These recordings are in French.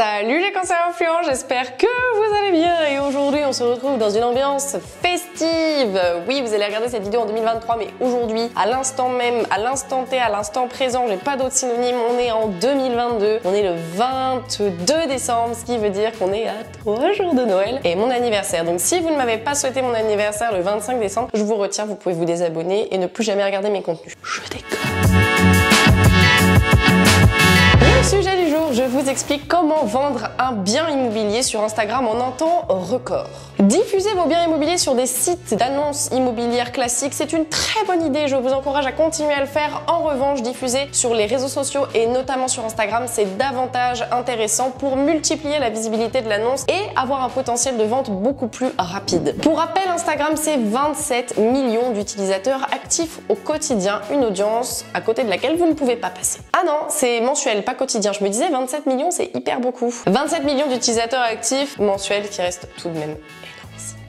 Salut les cancers influents, j'espère que vous allez bien et aujourd'hui on se retrouve dans une ambiance festive. Oui, vous allez regarder cette vidéo en 2023 mais aujourd'hui, à l'instant même, à l'instant T, à l'instant présent, j'ai pas d'autres synonymes, on est en 2022, on est le 22 décembre, ce qui veut dire qu'on est à 3 jours de Noël et mon anniversaire. Donc si vous ne m'avez pas souhaité mon anniversaire le 25 décembre, je vous retiens, vous pouvez vous désabonner et ne plus jamais regarder mes contenus. Je déconne. Le sujet du jour, je vous explique comment vendre un bien immobilier sur Instagram en un temps record. Diffuser vos biens immobiliers sur des sites d'annonces immobilières classiques, c'est une très bonne idée. Je vous encourage à continuer à le faire. En revanche, diffuser sur les réseaux sociaux et notamment sur Instagram, c'est davantage intéressant pour multiplier la visibilité de l'annonce et avoir un potentiel de vente beaucoup plus rapide. Pour rappel, Instagram, c'est 27 millions d'utilisateurs actifs au quotidien, une audience à côté de laquelle vous ne pouvez pas passer. Ah non, c'est mensuel, pas quotidien. Je me disais 27 millions, c'est hyper beaucoup. 27 millions d'utilisateurs actifs mensuels qui restent tout de même.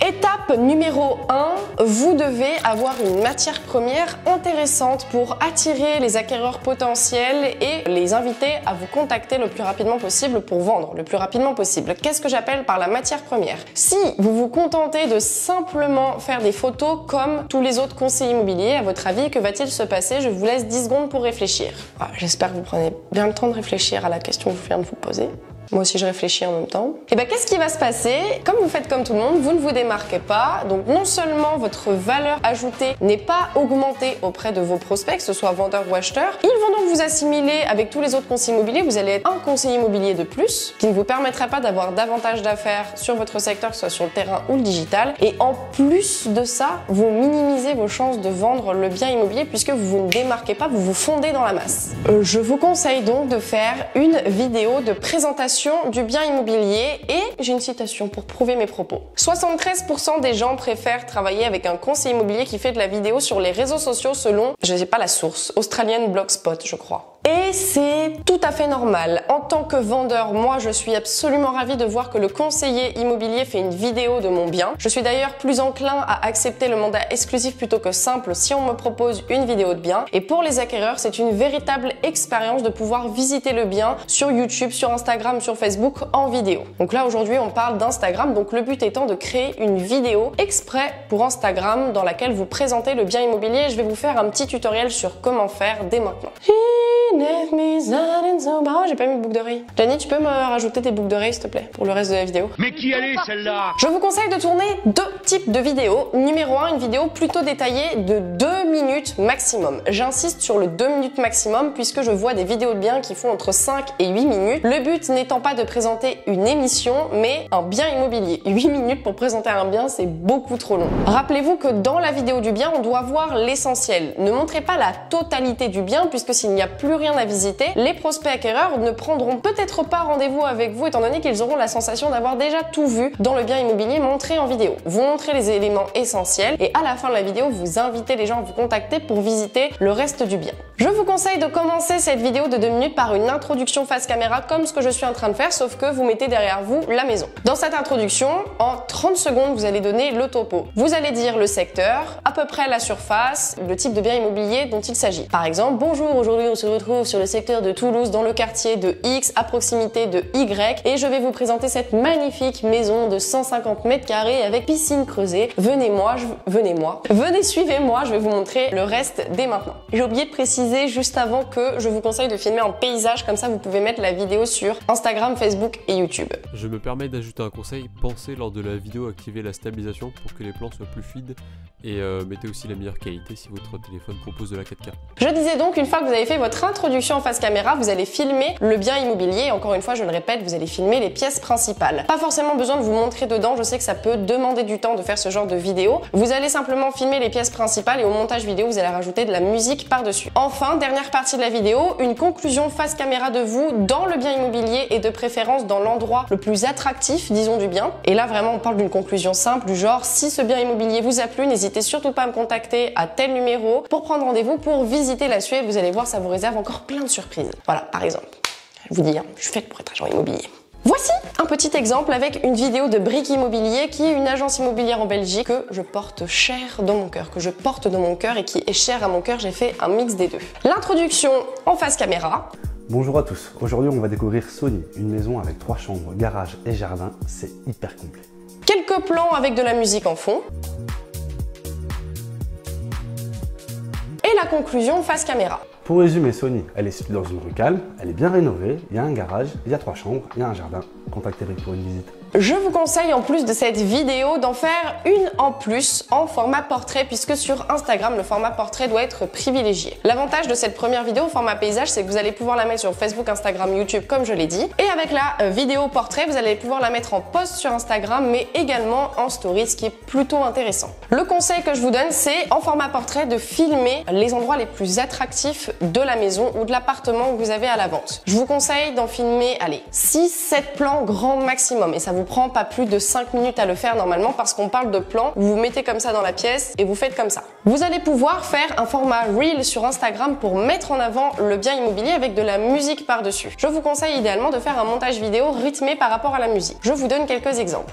Étape numéro 1, vous devez avoir une matière première intéressante pour attirer les acquéreurs potentiels et les inviter à vous contacter le plus rapidement possible pour vendre le plus rapidement possible. Qu'est-ce que j'appelle par la matière première? Si vous vous contentez de simplement faire des photos comme tous les autres conseillers immobiliers, à votre avis, que va-t-il se passer? Je vous laisse 10 secondes pour réfléchir. J'espère que vous prenez bien le temps de réfléchir à la question que je viens de vous poser. Moi aussi je réfléchis en même temps. Et bien qu'est-ce qui va se passer? Comme vous faites comme tout le monde, vous ne vous démarquez pas. Donc non seulement votre valeur ajoutée n'est pas augmentée auprès de vos prospects, que ce soit vendeurs ou acheteurs, ils vont donc vous assimiler avec tous les autres conseillers immobiliers. Vous allez être un conseiller immobilier de plus qui ne vous permettra pas d'avoir davantage d'affaires sur votre secteur, que ce soit sur le terrain ou le digital. Et en plus de ça, vous minimisez vos chances de vendre le bien immobilier puisque vous vous ne démarquez pas, vous vous fondez dans la masse. Je vous conseille donc de faire une vidéo de présentation du bien immobilier et j'ai une citation pour prouver mes propos. 73% des gens préfèrent travailler avec un conseiller immobilier qui fait de la vidéo sur les réseaux sociaux selon, je sais pas la source, Australian Blogspot je crois. Et c'est tout à fait normal. En tant que vendeur, moi je suis absolument ravie de voir que le conseiller immobilier fait une vidéo de mon bien. Je suis d'ailleurs plus enclin à accepter le mandat exclusif plutôt que simple si on me propose une vidéo de bien. Et pour les acquéreurs, c'est une véritable expérience de pouvoir visiter le bien sur YouTube, sur Instagram, sur Facebook en vidéo. Donc là aujourd'hui on parle d'Instagram, donc le but étant de créer une vidéo exprès pour Instagram dans laquelle vous présentez le bien immobilier. Je vais vous faire un petit tutoriel sur comment faire dès maintenant. Oh, j'ai pas mis de boucle d'oreille. Jenny, tu peux me rajouter des boucles d'oreille s'il te plaît pour le reste de la vidéo? Mais qui allait celle-là? Je vous conseille de tourner deux types de vidéos. Numéro 1, une vidéo plutôt détaillée de 2 minutes maximum. J'insiste sur le 2 minutes maximum puisque je vois des vidéos de biens qui font entre 5 et 8 minutes. Le but n'étant pas de présenter une émission mais un bien immobilier. 8 minutes pour présenter un bien, c'est beaucoup trop long. Rappelez-vous que dans la vidéo du bien, on doit voir l'essentiel. Ne montrez pas la totalité du bien puisque s'il n'y a plus rien à visiter, les prospects acquéreurs ne prendront peut-être pas rendez-vous avec vous étant donné qu'ils auront la sensation d'avoir déjà tout vu dans le bien immobilier montré en vidéo. Vous montrez les éléments essentiels et à la fin de la vidéo, vous invitez les gens à vous contacter pour visiter le reste du bien. Je vous conseille de commencer cette vidéo de 2 minutes par une introduction face caméra comme ce que je suis en train de faire, sauf que vous mettez derrière vous la maison. Dans cette introduction, en 30 secondes, vous allez donner le topo. Vous allez dire le secteur, à peu près la surface, le type de bien immobilier dont il s'agit. Par exemple, bonjour, aujourd'hui on se retrouve sur le secteur de Toulouse dans le quartier de X à proximité de Y et je vais vous présenter cette magnifique maison de 150 mètres carrés avec piscine creusée. Venez, suivez-moi, je vais vous montrer le reste dès maintenant. J'ai oublié de préciser juste avant que je vous conseille de filmer en paysage, comme ça vous pouvez mettre la vidéo sur Instagram, Facebook et YouTube. Je me permets d'ajouter un conseil, pensez lors de la vidéo à activer la stabilisation pour que les plans soient plus fluides et mettez aussi la meilleure qualité si votre téléphone propose de la 4K. Je disais donc, une fois que vous avez fait votre introduction en face caméra, vous allez filmer le bien immobilier. Encore une fois, je le répète, vous allez filmer les pièces principales. Pas forcément besoin de vous montrer dedans, je sais que ça peut demander du temps de faire ce genre de vidéo. Vous allez simplement filmer les pièces principales et au montage vidéo, vous allez rajouter de la musique par-dessus. Enfin, dernière partie de la vidéo, une conclusion face caméra de vous dans le bien immobilier et de préférence dans l'endroit le plus attractif, disons, du bien. Et là, vraiment, on parle d'une conclusion simple du genre, si ce bien immobilier vous a plu, n'hésitez surtout pas à me contacter à tel numéro pour prendre rendez-vous pour visiter la Suède. Vous allez voir, ça vous réserve encore plein de surprises. Voilà, par exemple. Je vous dis, je suis faite pour être agent immobilier. Voici un petit exemple avec une vidéo de Brick Immobilier qui est une agence immobilière en Belgique que je porte cher dans mon cœur, et qui est chère à mon cœur. J'ai fait un mix des deux. L'introduction en face caméra. Bonjour à tous, aujourd'hui on va découvrir Sony, une maison avec 3 chambres, garage et jardin, c'est hyper complet. Quelques plans avec de la musique en fond. Et la conclusion face caméra. Pour résumer, Sony, elle est située dans une rue calme, elle est bien rénovée, il y a un garage, il y a 3 chambres, il y a un jardin. Contactez Eric pour une visite. Je vous conseille en plus de cette vidéo d'en faire une en plus en format portrait puisque sur Instagram le format portrait doit être privilégié. L'avantage de cette première vidéo au format paysage c'est que vous allez pouvoir la mettre sur Facebook, Instagram, YouTube comme je l'ai dit et avec la vidéo portrait vous allez pouvoir la mettre en post sur Instagram mais également en story ce qui est plutôt intéressant. Le conseil que je vous donne c'est en format portrait de filmer les endroits les plus attractifs de la maison ou de l'appartement que vous avez à la vente. Je vous conseille d'en filmer, allez, 6-7 plans grand maximum et ça vous prend pas plus de 5 minutes à le faire normalement parce qu'on parle de plans, vous vous mettez comme ça dans la pièce et vous faites comme ça. Vous allez pouvoir faire un format Reel sur Instagram pour mettre en avant le bien immobilier avec de la musique par-dessus. Je vous conseille idéalement de faire un montage vidéo rythmé par rapport à la musique. Je vous donne quelques exemples.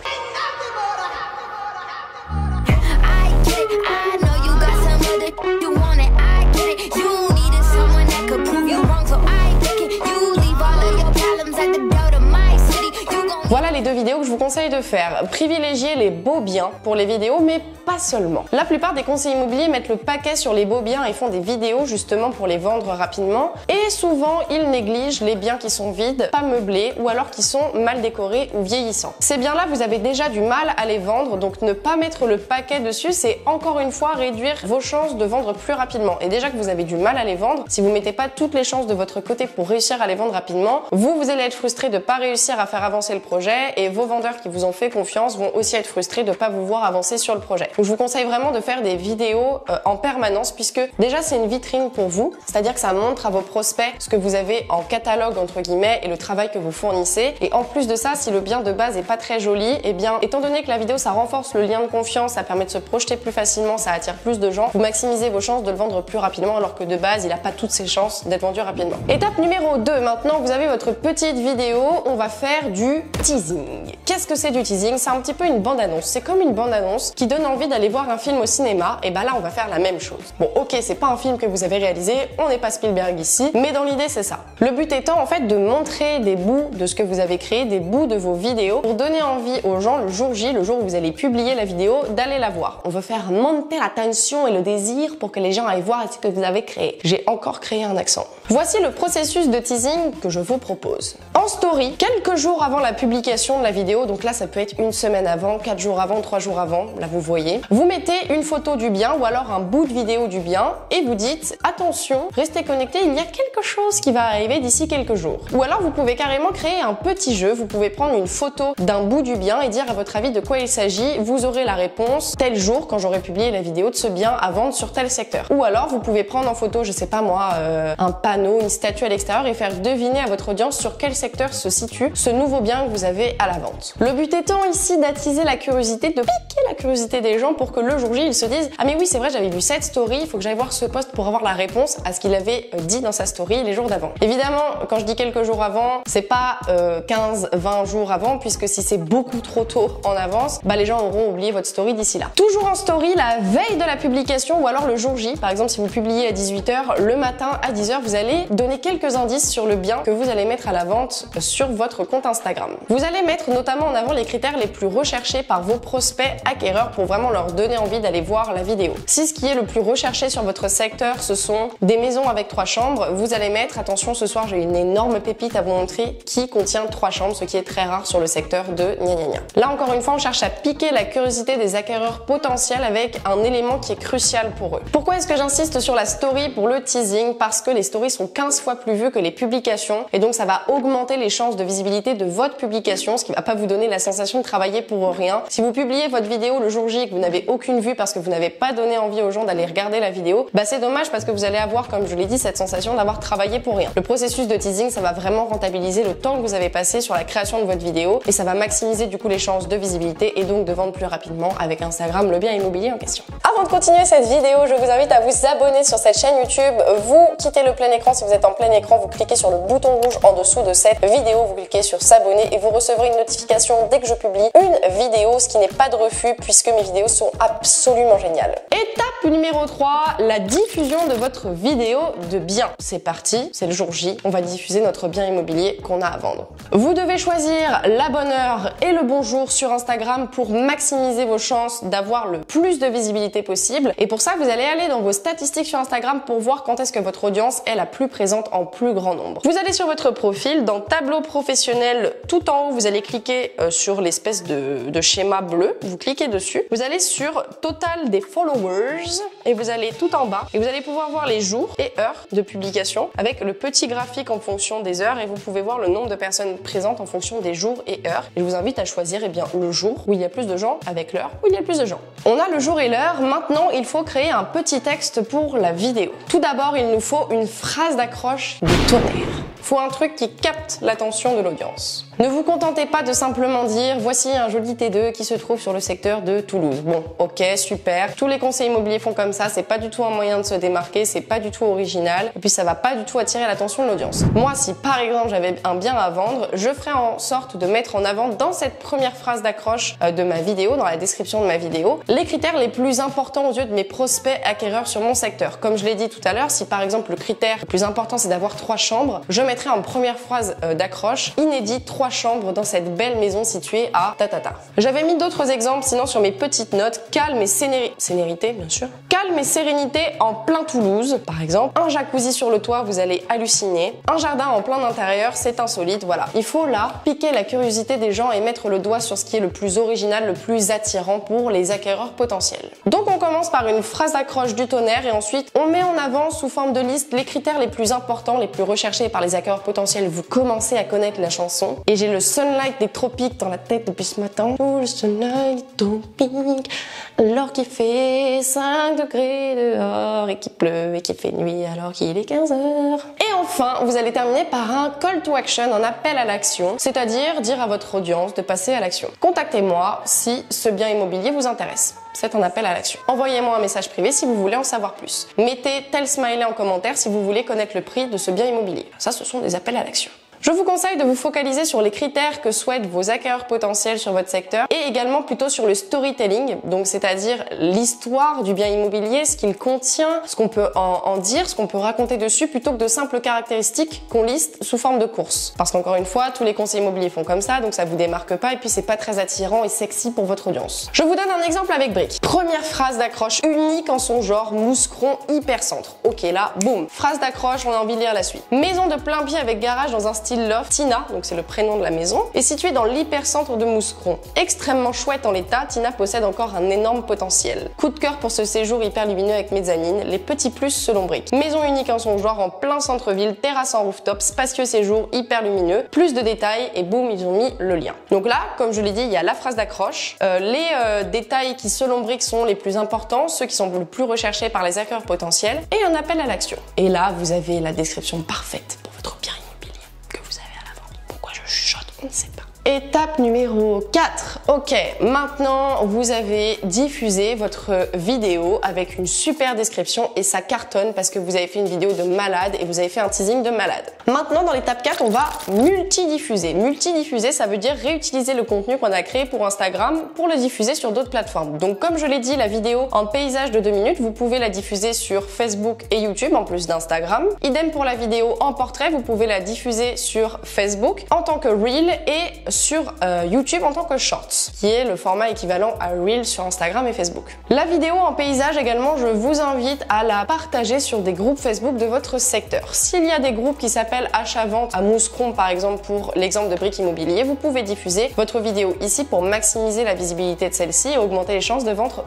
Voilà les 2 vidéos que je vous conseille de faire. Privilégiez les beaux biens pour les vidéos, mais pas seulement. La plupart des conseillers immobiliers mettent le paquet sur les beaux biens et font des vidéos justement pour les vendre rapidement. Et souvent, ils négligent les biens qui sont vides, pas meublés ou alors qui sont mal décorés ou vieillissants. Ces biens-là, vous avez déjà du mal à les vendre, donc ne pas mettre le paquet dessus, c'est encore une fois réduire vos chances de vendre plus rapidement. Et déjà que vous avez du mal à les vendre, si vous mettez pas toutes les chances de votre côté pour réussir à les vendre rapidement, vous allez être frustré de pas réussir à faire avancer le projet et vos vendeurs qui vous ont fait confiance vont aussi être frustrés de ne pas vous voir avancer sur le projet. Donc je vous conseille vraiment de faire des vidéos en permanence puisque déjà c'est une vitrine pour vous, c'est-à-dire que ça montre à vos prospects ce que vous avez en catalogue entre guillemets et le travail que vous fournissez. Et en plus de ça, si le bien de base est pas très joli, et bien étant donné que la vidéo ça renforce le lien de confiance, ça permet de se projeter plus facilement, ça attire plus de gens, vous maximisez vos chances de le vendre plus rapidement alors que de base il n'a pas toutes ses chances d'être vendu rapidement. Étape numéro 2, maintenant que vous avez votre petite vidéo, on va faire du teasing. Qu'est-ce que c'est du teasing? C'est un petit peu une bande-annonce. C'est comme une bande-annonce qui donne envie d'aller voir un film au cinéma. Et bah là, on va faire la même chose. Bon, ok, c'est pas un film que vous avez réalisé, on n'est pas Spielberg ici, mais dans l'idée, c'est ça. Le but étant en fait de montrer des bouts de ce que vous avez créé, des bouts de vos vidéos, pour donner envie aux gens le jour J, le jour où vous allez publier la vidéo, d'aller la voir. On veut faire monter l'attention et le désir pour que les gens aillent voir ce que vous avez créé. J'ai encore créé un accent. Voici le processus de teasing que je vous propose. En story, quelques jours avant la publication de la vidéo, donc là ça peut être une semaine avant, 4 jours avant, 3 jours avant, là vous voyez, vous mettez une photo du bien ou alors un bout de vidéo du bien et vous dites attention, restez connectés, il y a quelque chose qui va arriver d'ici quelques jours. Ou alors vous pouvez carrément créer un petit jeu, vous pouvez prendre une photo d'un bout du bien et dire à votre avis de quoi il s'agit, vous aurez la réponse tel jour quand j'aurai publié la vidéo de ce bien à vendre sur tel secteur. Ou alors vous pouvez prendre en photo, je sais pas moi, un panneau, une statue à l'extérieur et faire deviner à votre audience sur quel secteur se situe ce nouveau bien que vous avez à la vente. Le but étant ici d'attiser la curiosité, de piquer la curiosité des gens pour que le jour J ils se disent ah mais oui c'est vrai j'avais vu cette story, il faut que j'aille voir ce post pour avoir la réponse à ce qu'il avait dit dans sa story les jours d'avant. Évidemment quand je dis quelques jours avant, c'est pas 15-20 jours avant puisque si c'est beaucoup trop tôt en avance, bah les gens auront oublié votre story d'ici là. Toujours en story la veille de la publication ou alors le jour J, par exemple si vous publiez à 18 h, le matin à 10 h vous allez donner quelques indices sur le bien que vous allez mettre à la vente sur votre compte Instagram. Vous allez mettre notamment en avant les critères les plus recherchés par vos prospects acquéreurs pour vraiment leur donner envie d'aller voir la vidéo. Si ce qui est le plus recherché sur votre secteur ce sont des maisons avec 3 chambres, vous allez mettre attention ce soir j'ai une énorme pépite à vous montrer qui contient 3 chambres, ce qui est très rare sur le secteur de gna gna gna. Là encore une fois on cherche à piquer la curiosité des acquéreurs potentiels avec un élément qui est crucial pour eux. Pourquoi est-ce que j'insiste sur la story pour le teasing? Parce que les stories sont 15 fois plus vues que les publications et donc ça va augmenter les chances de visibilité de votre publication, ce qui va pas vous donner la sensation de travailler pour rien. Si vous publiez votre vidéo le jour J et que vous n'avez aucune vue parce que vous n'avez pas donné envie aux gens d'aller regarder la vidéo, bah c'est dommage parce que vous allez avoir, comme je l'ai dit, cette sensation d'avoir travaillé pour rien. Le processus de teasing, ça va vraiment rentabiliser le temps que vous avez passé sur la création de votre vidéo et ça va maximiser du coup les chances de visibilité et donc de vendre plus rapidement avec Instagram le bien immobilier en question. Avant de continuer cette vidéo, je vous invite à vous abonner sur cette chaîne YouTube. Vous quittez le plein écran, si vous êtes en plein écran, vous cliquez sur le bouton rouge en dessous de cette vidéo, vous cliquez sur s'abonner et vous recevrez une notification dès que je publie une vidéo, ce qui n'est pas de refus puisque mes vidéos sont absolument géniales. Étape numéro 3, la diffusion de votre vidéo de bien. C'est parti, c'est le jour J, on va diffuser notre bien immobilier qu'on a à vendre. Vous devez choisir la bonne heure et le bon jour sur Instagram pour maximiser vos chances d'avoir le plus de visibilité possible. Et pour ça, vous allez aller dans vos statistiques sur Instagram pour voir quand est-ce que votre audience est la plus présente en plus grand nombre. Vous allez sur votre profil, dans tableau professionnel, tout en haut, vous allez cliquer sur l'espèce de schéma bleu. Vous cliquez dessus. Vous allez sur total des followers et vous allez tout en bas et vous allez pouvoir voir les jours et heures de publication avec le petit graphique en fonction des heures et vous pouvez voir le nombre de personnes présentes en fonction des jours et heures. Et je vous invite à choisir le jour où il y a plus de gens avec l'heure où il y a plus de gens. On a le jour et l'heure. Maintenant, il faut créer un petit texte pour la vidéo. Tout d'abord, il nous faut une phrase d'accroche de tonnerre. Il faut un truc qui capte l'attention de l'audience. Ne vous contentez pas de simplement dire « Voici un joli T2 qui se trouve sur le secteur de Toulouse ». Bon, ok, super. Tous les conseils immobiliers font comme ça. C'est pas du tout un moyen de se démarquer. C'est pas du tout original. Et puis, ça va pas du tout attirer l'attention de l'audience. Moi, si par exemple, j'avais un bien à vendre, je ferais en sorte de mettre en avant dans cette première phrase d'accroche de ma vidéo, dans la description de ma vidéo, les critères les plus importants aux yeux de mes prospects acquéreurs sur mon secteur. Comme je l'ai dit tout à l'heure, si par exemple le critère le plus important c'est d'avoir 3 chambres, je mettrai en première phrase d'accroche inédit 3 chambres dans cette belle maison située à tatata. J'avais mis d'autres exemples sinon sur mes petites notes, calme et sérénité bien sûr. Calme et sérénité en plein Toulouse par exemple, un jacuzzi sur le toit, vous allez halluciner, un jardin en plein intérieur, c'est insolite, voilà. Il faut là piquer la curiosité des gens et mettre le doigt sur ce qui est le plus original, le plus attirant pour les acquéreurs potentiels. Donc on commence par une phrase d'accroche du tonnerre et ensuite on met en avant sous forme de liste les critères les plus importants, les plus recherchés par les acquéreurs potentiels. Vous commencez à connaître la chanson et j'ai le sunlight des tropiques dans la tête depuis ce matin. Oh, le sunlight des tropiques, alors qu'il fait 5 degrés dehors et qu'il pleut et qu'il fait nuit alors qu'il est 15 h. Et enfin, vous allez terminer par un call to action, un appel à l'action, c'est-à-dire dire à votre audience de passer à l'action. Contactez-moi si ce bien immobilier vous intéresse. C'est un appel à l'action. Envoyez-moi un message privé si vous voulez en savoir plus. Mettez tel smiley en commentaire si vous voulez connaître le prix de ce bien immobilier. Ça, ce sont des appels à l'action. Je vous conseille de vous focaliser sur les critères que souhaitent vos acquéreurs potentiels sur votre secteur et également plutôt sur le storytelling, donc c'est-à-dire l'histoire du bien immobilier, ce qu'il contient, ce qu'on peut en dire, ce qu'on peut raconter dessus plutôt que de simples caractéristiques qu'on liste sous forme de course. Parce qu'encore une fois, tous les conseils immobiliers font comme ça, donc ça vous démarque pas et puis c'est pas très attirant et sexy pour votre audience. Je vous donne un exemple avec Brick. Première phrase d'accroche unique en son genre, Mouscron hyper centre. Ok là, boum. Phrase d'accroche, on a envie de lire la suite. Maison de plein pied avec garage dans un style loft. Tina, donc c'est le prénom de la maison, est située dans l'hypercentre de Mouscron. Extrêmement chouette en l'état, Tina possède encore un énorme potentiel. Coup de cœur pour ce séjour hyper lumineux avec mezzanine, les petits plus selon Brick. Maison unique en son genre en plein centre-ville, terrasse en rooftop, spacieux séjour hyper lumineux, plus de détails et boum, ils ont mis le lien. Donc là, comme je l'ai dit, il y a la phrase d'accroche, les détails qui selon Brick sont les plus importants, ceux qui sont le plus recherchés par les acquéreurs potentiels et un appel à l'action. Et là, vous avez la description parfaite pour votre bien immobilier que vous avez à la vente. Pourquoi je chuchote, on ne sait pas. Étape numéro 4. Ok, maintenant vous avez diffusé votre vidéo avec une super description et ça cartonne parce que vous avez fait une vidéo de malade et vous avez fait un teasing de malade. Maintenant dans l'étape 4, on va multidiffuser. Multidiffuser, ça veut dire réutiliser le contenu qu'on a créé pour Instagram pour le diffuser sur d'autres plateformes. Donc comme je l'ai dit, la vidéo en paysage de 2 minutes, vous pouvez la diffuser sur Facebook et YouTube en plus d'Instagram. Idem pour la vidéo en portrait, vous pouvez la diffuser sur Facebook en tant que Reel et sur YouTube en tant que Shorts, qui est le format équivalent à Reel sur Instagram et Facebook. La vidéo en paysage également, je vous invite à la partager sur des groupes Facebook de votre secteur. S'il y a des groupes qui s'appellent Achat-Vente à Mouscron par exemple pour l'exemple de Brick Immobilier, vous pouvez diffuser votre vidéo ici pour maximiser la visibilité de celle-ci et augmenter les chances de vendre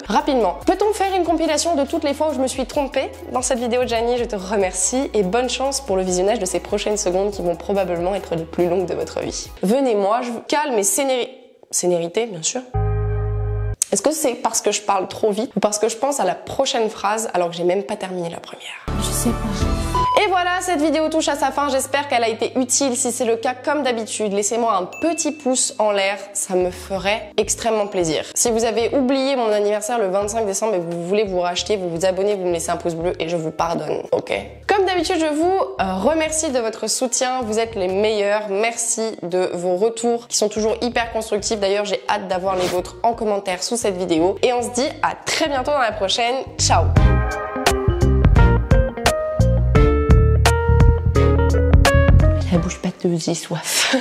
rapidement. Peut-on faire une compilation de toutes les fois où je me suis trompée dans cette vidéo de Janie? Je te remercie et bonne chance pour le visionnage de ces prochaines secondes qui vont probablement être les plus longues de votre vie. Venez-moi, je vous calme et sénérité, bien sûr. Est-ce que c'est parce que je parle trop vite ou parce que je pense à la prochaine phrase alors que j'ai même pas terminé la première? Je sais pas. Et voilà, cette vidéo touche à sa fin, j'espère qu'elle a été utile. Si c'est le cas, comme d'habitude, laissez-moi un petit pouce en l'air, ça me ferait extrêmement plaisir. Si vous avez oublié mon anniversaire le 25 décembre et vous voulez vous racheter, vous vous abonnez, vous me laissez un pouce bleu et je vous pardonne, ok? Comme d'habitude, je vous remercie de votre soutien, vous êtes les meilleurs, merci de vos retours qui sont toujours hyper constructifs. D'ailleurs, j'ai hâte d'avoir les vôtres en commentaire sous cette vidéo et on se dit à très bientôt dans la prochaine. Ciao! La bouche pâteuse, j'ai soif.